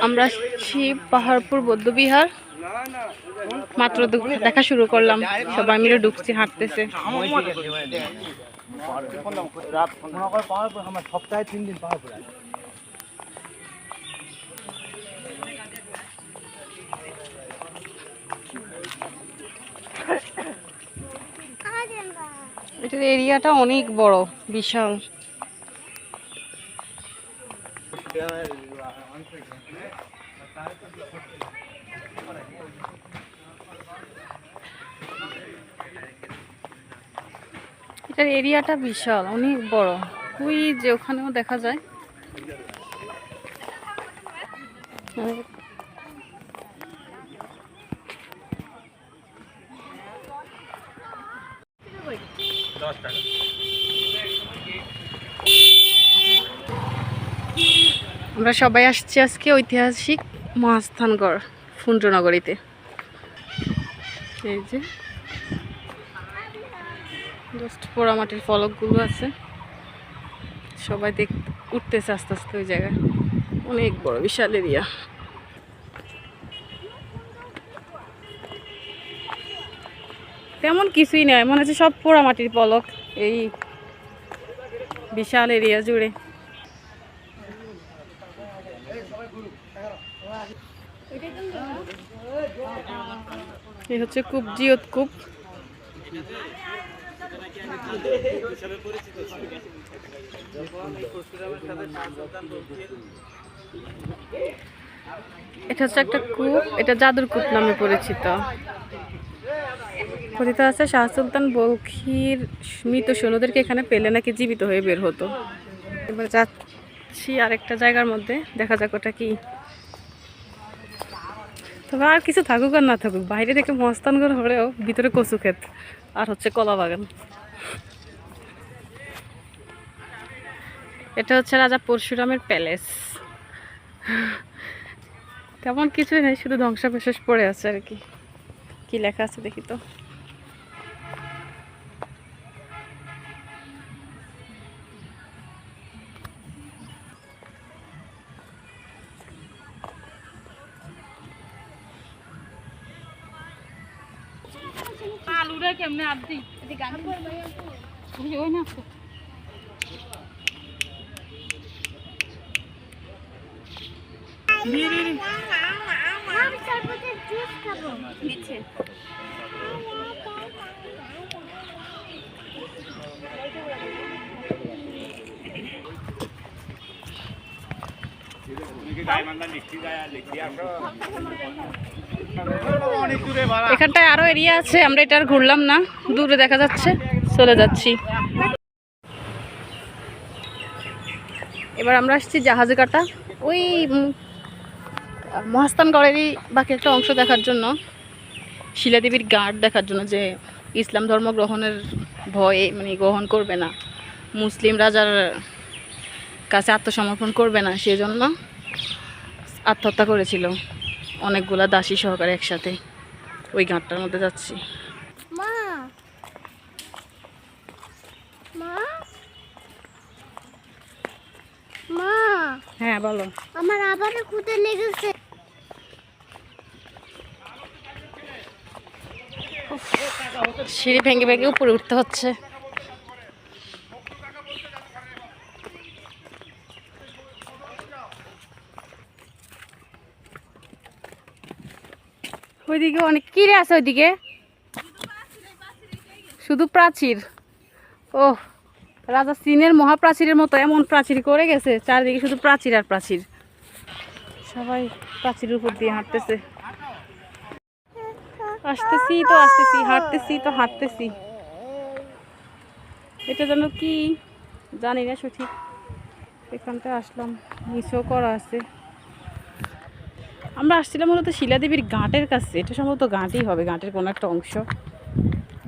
আমরা পাহাড়পুর বৌদ্ধবিহার মাত্র দেখা শুরু করলাম, সবাই মিলে ঢুকছি, হাঁটতেছে। সপ্তাহে 3 দিন পাহাড়পুর। এটার এরিয়াটা অনেক বড়, বিশাল। এটার এরিয়াটা বিশাল, অনেক বড়। ওই যে ওখানেও দেখা যায়। আমরা সবাই আসছি আজকে ঐতিহাসিক মহাস্থানগড় ফুঞ্জনগরীতে। এই যে জাস্ট পোড়ামাটির ফলকগুলো আছে, সবাই উঠতেছে আস্তে আস্তে ওই জায়গায়। অনেক বড় বিশাল এরিয়া। তেমন কিছুই নয়, মনে হচ্ছে সব পোড়ামাটির ফলক এই বিশাল এরিয়া জুড়ে। এই হচ্ছে কূপ, জিয়ত কূপ। এটা হচ্ছে একটা কূপ, এটা জাদুর কূপ নামে পরিচিত। কথিত আছে শাহ সুলতান বলখির মৃত সৈন্যদেরকে এখানে পেলে নাকি জীবিত হয়ে বের হতো। এবার যাচ্ছি আরেকটা জায়গার মধ্যে, দেখা যাক ওটা কি। তবে আর কিছু থাকুক আর না থাকুক, বাইরে দেখে মস্তানগড় হলেও ভিতরে কচু ক্ষেত আর হচ্ছে কলা বাগান। এটা হচ্ছে রাজা পরশুরামের প্যালেস। তেমন কিছুই নেই, শুধু ধ্বংসাবশেষ পড়ে আছে আর কি। কি লেখা আছে দেখি তো। আলুরা কেমনে আদি গান করবে ওই না। এখানটায় আরো এরিয়া আছে, আমরা এটা আর ঘুরলাম না, দূরে দেখা যাচ্ছে, চলে যাচ্ছি। এবার আমরা আসছি জাহাজ কাটা, ওই মহাস্থানগড়েরই বাকি একটা অংশ দেখার জন্য, শিলাদেবীর গার্ড দেখার জন্য, যে ইসলাম ধর্ম গ্রহণের ভয়ে মানে গ্রহণ করবে না, মুসলিম রাজার কাছে আত্মসমর্পণ করবে না, সেই জন্য আত্মহত্যা করেছিল অনেকগুলা দাসী সহকারে একসাথে। ওই ঘাটটার মধ্যে যাচ্ছি। মা মা মা, হ্যাঁ বলো। আমার আবার ক্ষুধা লেগেছে। সিঁড়ি ভেঙে ভেঙে উপরে উঠতে হচ্ছে। ওইদিকে অনেক কিরে আছে, ওইদিকে শুধু প্রাচীর। ও রাজা চীনের মহাপ্রাচীরের মতো এমন প্রাচীর করে গেছে, চারিদিকে শুধু প্রাচীর আর প্রাচীর। সবাই প্রাচীরের উপর দিয়ে হাঁটতেছে। আসতেছি তো আসতেছি, হাঁটতেছি তো হাঁটতেছি। এটা যেন কি জানি না সঠিক। এখানটা আসলাম, নিচেও করা আছে। আমরা আসছিলাম মূলত শিলাদেবীর ঘাটের কাছে, এটা সম্ভবত ঘাটই হবে, ঘাটের কোনো একটা অংশ।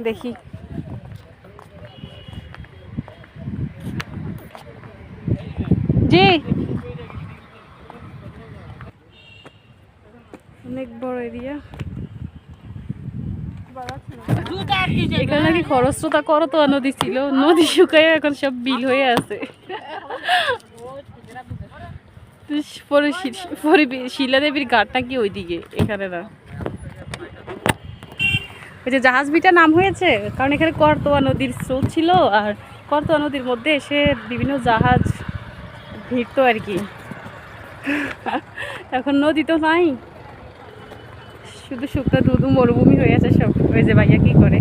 দেখি জি, অনেক বড় এরিয়া। জুতা এখানে নাকি খরস্রোতা করতোয়া নদী ছিল, নদী শুকায় এখন সব বিল হয়ে আছে। পরে শিলাদেবীর ঘাট নাকি ওইদিকে, এখানে না। ওই যে জাহাজ বিটা নাম হয়েছে কারণ এখানে করতোয়া নদীর স্রোত ছিল, আর করতোয়া নদীর মধ্যে এসে বিভিন্ন জাহাজ ভিড়তো আর কি। এখন নদী তো নাই, শুধু শুকনো দুধু মরুভূমি হয়ে আছে সব। ওই যে ভাইয়া কি করে,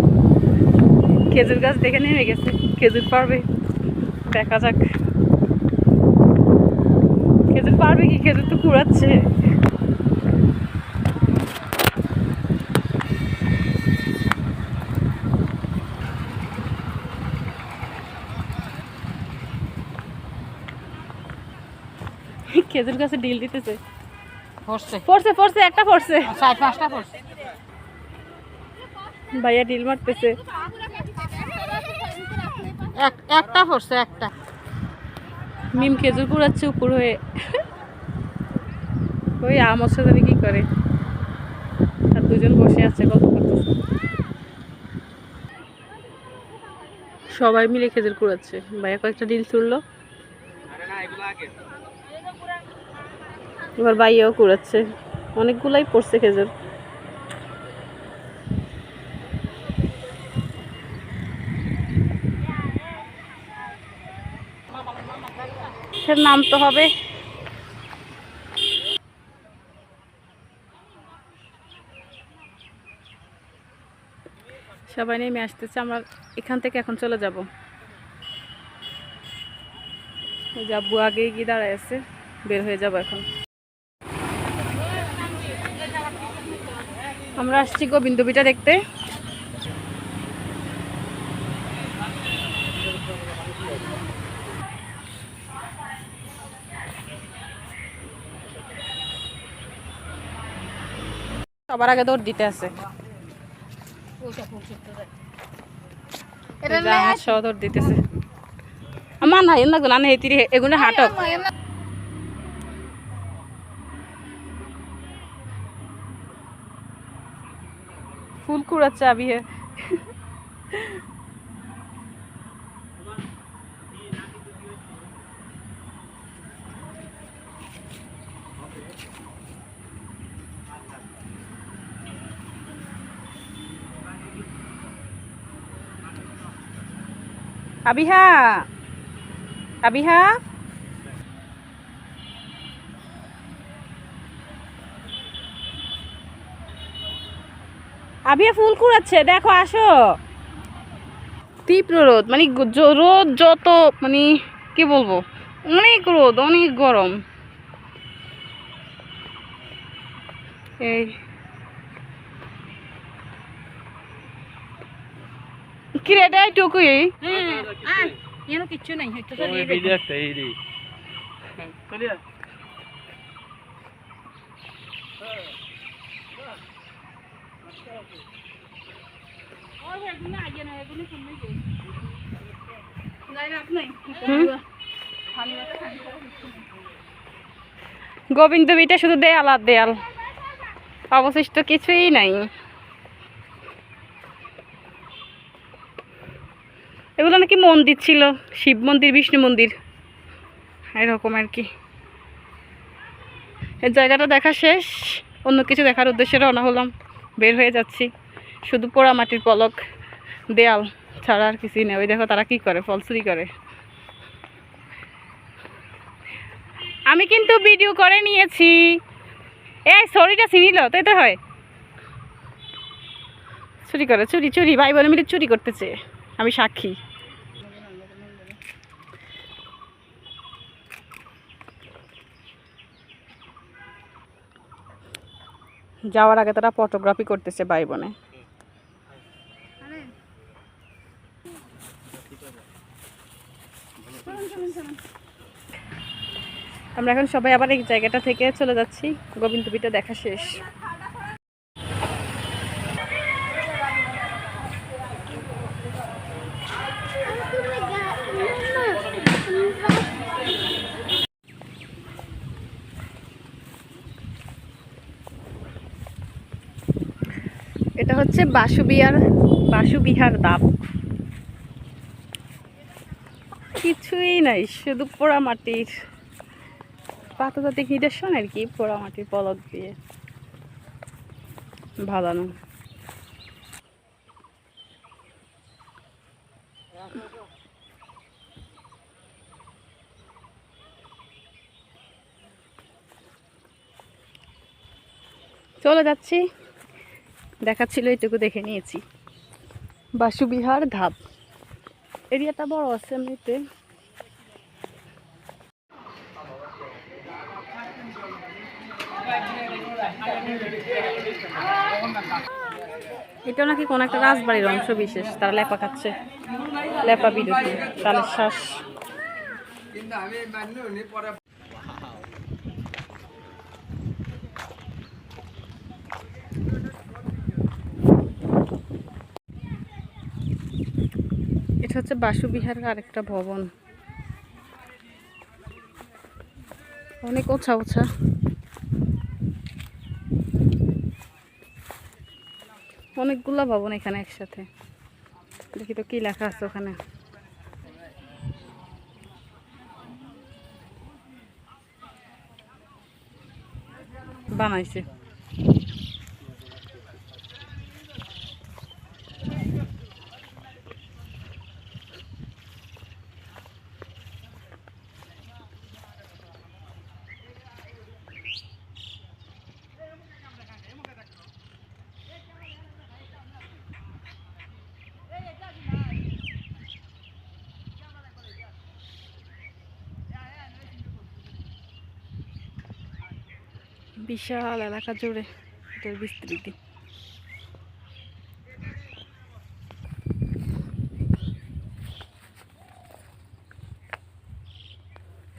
খেজুর গাছ দেখে নেমে গেছে, খেজুর পারবে, দেখা যাক খেজুর পারবে কি, খেজুর তো কুড়াচ্ছে। খেজুর গাছে ডিল দিতেছে, পড়ছে পড়ছে একটা পড়ছে, 4-5টা পড়ছে। ভাইয়া ডিল মারতেছে। একটা পড়ছে একটা। মিম খেজুর কুড়াচ্ছে উপর হয়ে। ওই আমার সাথে কি করে, আর দুজন বসে আছে গল্প করতেছে। সবাই মিলে খেজুর কুড়াচ্ছে, ভাইয়া কয়েকটা ডিল তুললো, এবার ভাইয়াও কুড়াচ্ছে, অনেকগুলাই পড়ছে খেজুর। নামতে হবে। সবাই নেমে আসতেছে, আমরা এখান থেকে এখন চলে যাব। আব্বু আগে গিয়ে দাঁড়ায় আছে, বের হয়ে যাব এখন। আমরা আসছি গোবিন্দবিটা দেখতে। সবার আগে দৌড় দিতে আছে, দৌড় দিতেছে। আমার না এন না হেতিরে এগুলো হাটক। ফুল কুড়াচ্ছে আবিহে। আবিহা আবিহা আবিহা ফুল কুড়াচ্ছে, দেখো আসো। তীব্র রোদ, মানে রোদ যত, মানে কি বলবো, অনেক রোদ, অনেক গরম। এই কি রে এটা টুকুই কিচ্ছু নাই। গোবিন্দবিটা শুধু দেয়াল আর দেয়াল, অবশিষ্ট কিছুই নাই। এগুলো নাকি মন্দির ছিল, শিব মন্দির, বিষ্ণু মন্দির, এরকম আর কি। এই জায়গাটা দেখা শেষ, অন্য কিছু দেখার উদ্দেশ্যে রওনা হলাম, বের হয়ে যাচ্ছি। শুধু পোড়া মাটির পলক, দেয়াল ছাড়া আর কিছুই নেই। ওই দেখো তারা কি করে, ফল চুরি করে। আমি কিন্তু ভিডিও করে নিয়েছি। এই সরিটা চিনিল, তাই তো হয়। চুরি করে, চুরি চুরি, ভাই বোন মিলে চুরি করতেছে, আমি সাক্ষী। যাওয়ার আগে তারা ফটোগ্রাফি করতেছে ভাই বোনে। আমরা এখন সবাই আবার এই জায়গাটা থেকে চলে যাচ্ছি, গোবিন্দবিটা দেখা শেষ। এটা হচ্ছে বাসুবিয়ার বাসুবিহার ধাপ, কিছুই নাই, শুধু পোড়া মাটির প্রাতজাতিক নিদর্শন আর কি, পোড়া মাটির পলক দিয়ে ভালানো। চলে যাচ্ছি, দেখাচ্ছিল এইটুকু দেখে নিয়েছি। বাসুবিহার ধাপ এরিয়াটা বড় আছে এমনিতে। এটা নাকি কোন একটা রাজবাড়ির অংশ বিশেষ, তারা লেপা খাচ্ছে, লেপা বিরতি, তালের শ্বাস। এটা হচ্ছে বাসুবিহারের আরেকটা ভবন, অনেক ওছা ওছা। অনেকগুলা ভবন এখানে একসাথে। দেখি তো কি লেখা আছে ওখানে। বানাইছে বিশাল এলাকা জুড়ে এটার বিস্তৃতি।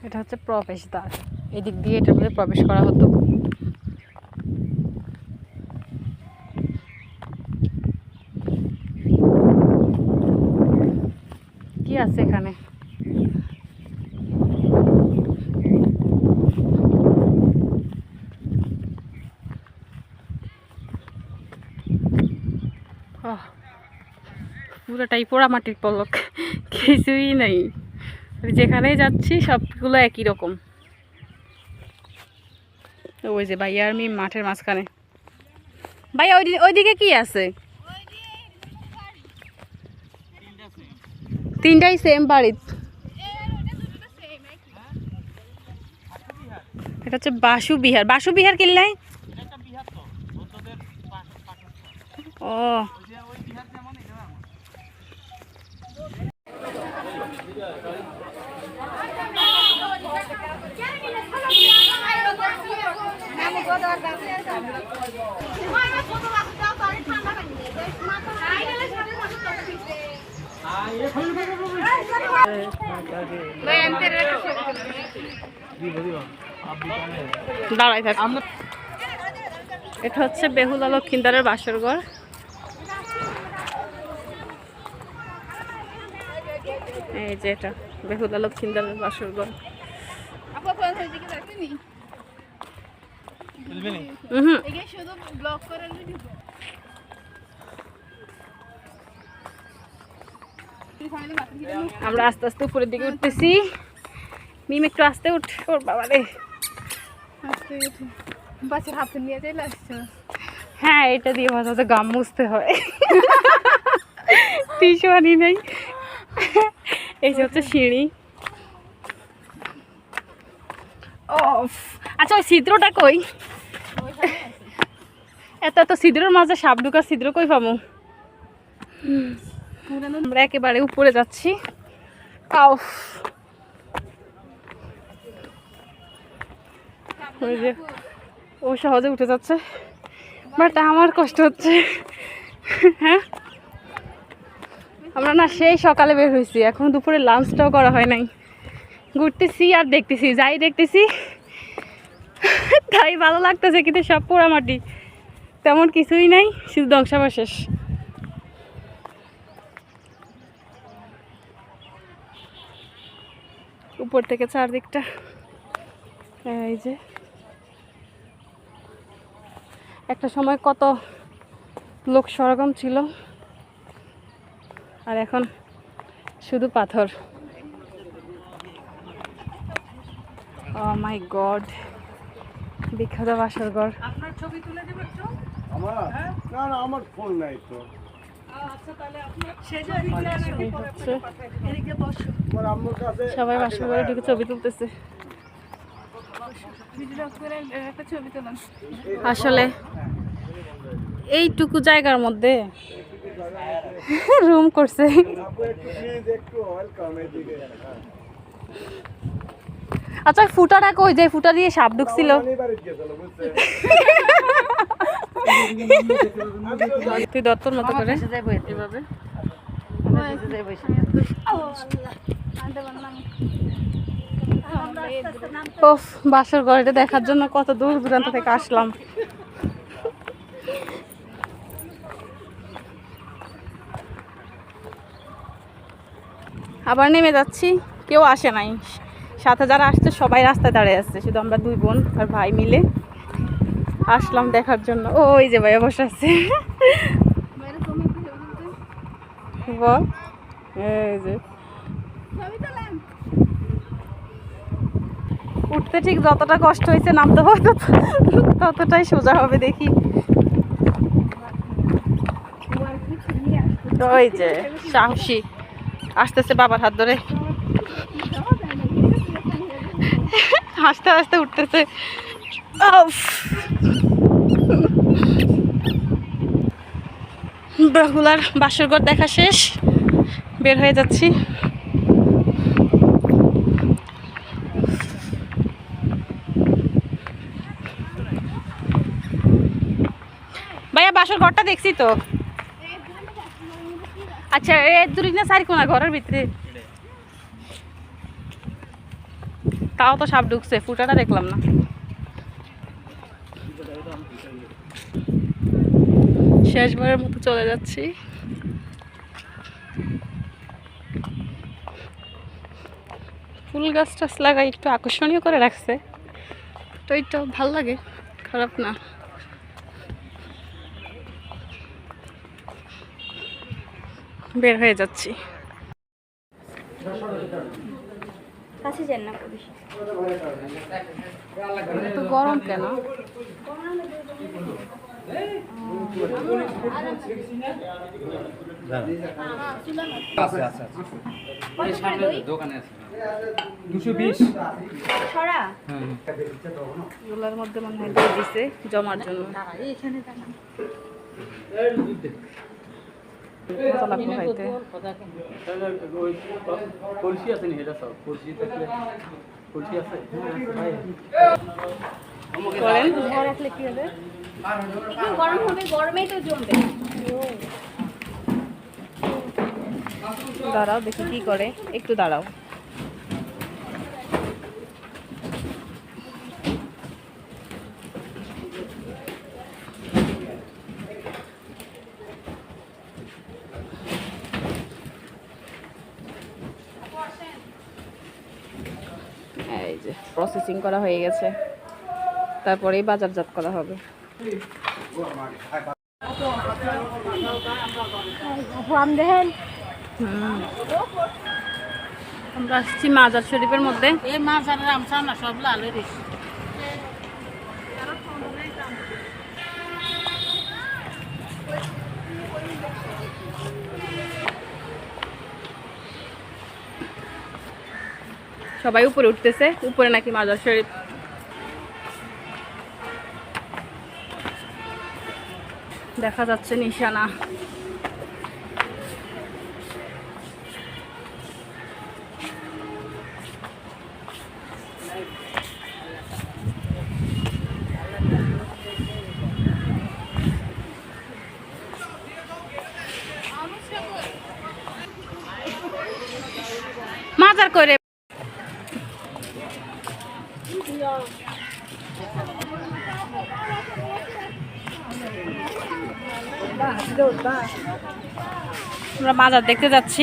এটা হচ্ছে প্রবেশদ্বার, এদিক দিয়ে এটার মধ্যে প্রবেশ করা হতো। কি আছে এখানে? পুরোটাই পোড়া মাটির পলক, কিছুই নাই। যেখানেই যাচ্ছি সবগুলো একই রকম। ওই যে ভাইয়া আর মেয়ে মাঠের মাঝখানে। ভাইয়া ওইদিকে কি আছে? তিনটাই সেম বাড়ি। এটা হচ্ছে বাসুবিহার। বাসুবিহার কিনলাই? ও দাঁড়াই থাক। এটা হচ্ছে বেহুলা লক্ষিন্দারের বাসর ঘর। এই যে এটা বেহুলা লক্ষিন্দারের বাসর ঘর। আমরা আস্তে আস্তে উপরের দিকে উঠতেছি। মিম একটু আস্তে উঠ, ওর বাবা রে। হ্যাঁ, এটা দিয়ে মাঝে মাঝে গাম মুছতে হয়। টিস্যু আনি নাই। এই যে হচ্ছে সিঁড়ি। ও আচ্ছা, ওই ছিদ্রটা কই? এত এত ছিদ্রের মাঝে সাপ ঢুকার ছিদ্র কই পাবো? আমরা একেবারে উপরে যাচ্ছি। ওই যে ও সহজে উঠে যাচ্ছে, বাট আমার কষ্ট হচ্ছে। হ্যাঁ, আমরা না সেই সকালে বের হয়েছি, এখন দুপুরে লাঞ্চটাও করা হয় নাই। ঘুরতেছি আর দেখতেছি, যাই দেখতেছি তাই ভালো লাগতেছে, কিন্তু সব পোড়ামাটি, তেমন কিছুই নাই, শুধু ধ্বংসাবশেষ। উপর থেকে চারদিকটা এই যে, একটা সময় কত লোক সরগম ছিল, আর এখন শুধু পাথর। ও মাই গড, বিখ্যাত বাসরঘর। আপনার ছবি তুলে দেব একটু। আমার না না আমার ফোন নাই তো। আচ্ছা তাহলে আপনার সেজে দিলে নাকি পরে হচ্ছে এদিকে বসো। আমার আম্মুর কাছে সবাই বাসরঘরে ঢুকে ছবি তুলতেছে। ভিডিও করে একটা ছবি তুলুন। আসলে এইটুকু জায়গার মধ্যে রুম করছে। আপু একটু প্লিজ একটু ওয়েলকাম এদিকে। আচ্ছা ফুটাটা কই, যে ফুটা দিয়ে সাপ ঢুকছিল? আমি বাড়িতে গেছিল বুঝছে। তুই দত্তর মতো করে এভাবে। ওফ, বাসর ঘরটা দেখার জন্য কত দূর দূরান্ত থেকে আসলাম। আবার নেমে যাচ্ছি, কেউ আসে নাই। সাথে যারা আসছে সবাই রাস্তায় দাঁড়িয়ে আসছে, শুধু আমরা দুই বোন আর ভাই মিলে আসলাম দেখার জন্য। ওই যে ভাইয়া বসে আছে, বল। এই যে উঠতে ঠিক যতটা কষ্ট হয়েছে, নামতে হয়তো ততটাই সোজা হবে দেখি। ওই যে সাহসী আসতেছে বাবার হাত ধরে, হাসতে হাসতে উঠতেছে। বেহুলার বাসরঘর দেখা শেষ, বের হয়ে যাচ্ছি। ভাইয়া বাসর ঘরটা দেখছি তো। আচ্ছা এ দূরে না সারি কোনা ঘরের ভিতরে, তাও তো সাপ ঢুকছে, ফুটাটা দেখলাম না। শেষবারের মতো চলে যাচ্ছি। ফুল গাছ টাছ লাগাই একটু আকর্ষণীয় করে রাখছে, তো এইটা ভাল লাগে, খারাপ না। বের হয়ে যাচ্ছি। কাছে যান না পুলিশ। এত গরম কেন? দোকানে আছে 220 এগুলোর মধ্যে মনে হয় দিয়ে দিছে জমার জন্য। কত লাগবে খাইতে? কলসি আছে নি এটা সব কলসি থাকলে কলসি আছে করেন ঘর রাখলে কি হবে? গরম হবে, গরমেই তো জমবে। দাঁড়াও দেখি কি করে, একটু দাঁড়াও। এই যে প্রসেসিং করা হয়ে গেছে, তারপরেই বাজারজাত করা হবে। দেখেন আমরা আসছি মাজার শরীফের মধ্যে। এই মাছ আর রামসা না সব লাল রিস। সবাই উপরে উঠতেছে, উপরে নাকি মাজার শরীফ। দেখা যাচ্ছে নিশানা। মাজার করে আমরা মাজার দেখতে যাচ্ছি।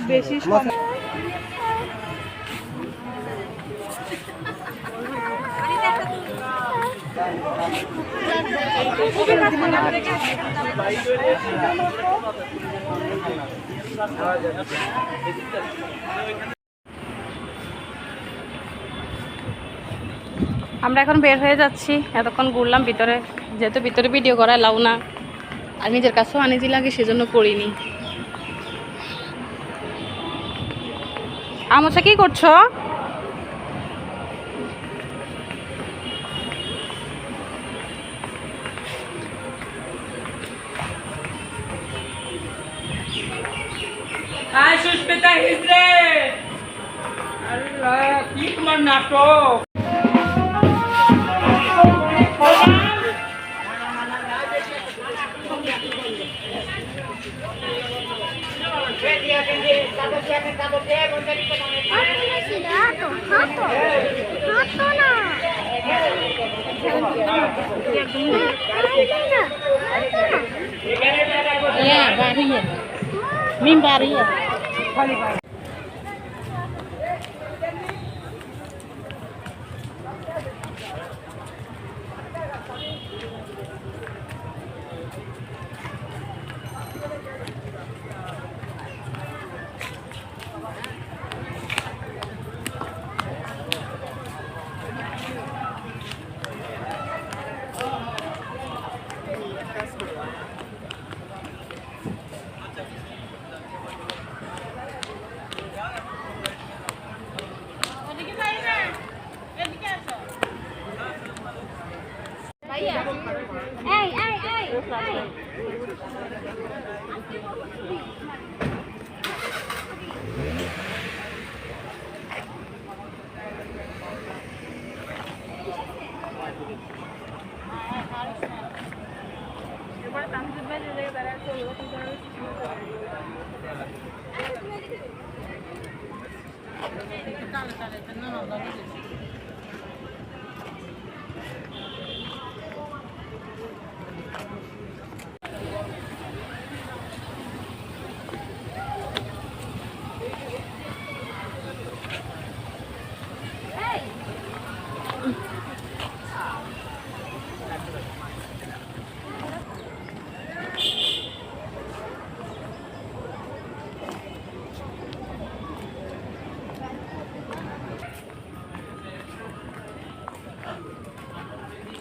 বেশি আমরা এখন বের হয়ে যাচ্ছি, এতক্ষণ ঘুরলাম ভিতরে, যেহেতু ভিতরে ভিডিও করা এলাও না, আর নিজের কাছেও আনিজি লাগে সেজন্য করিনি। আমোচা কি করছো? হাই সুস্মিতা হিজড়ে, আরে কি তোমার নাটক।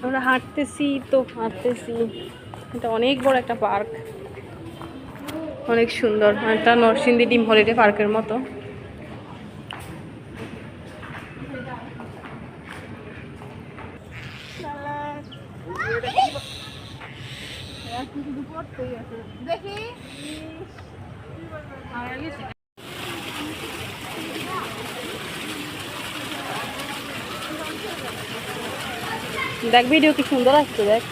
আমরা হাঁটতেছি তো হাঁটতেছি, এটা অনেক বড় একটা পার্ক, অনেক সুন্দর, একটা নরসিংদী ডিম হলিডে পার্কের মতো। দেখ ভিডিও কি সুন্দর আসছে, দেখ।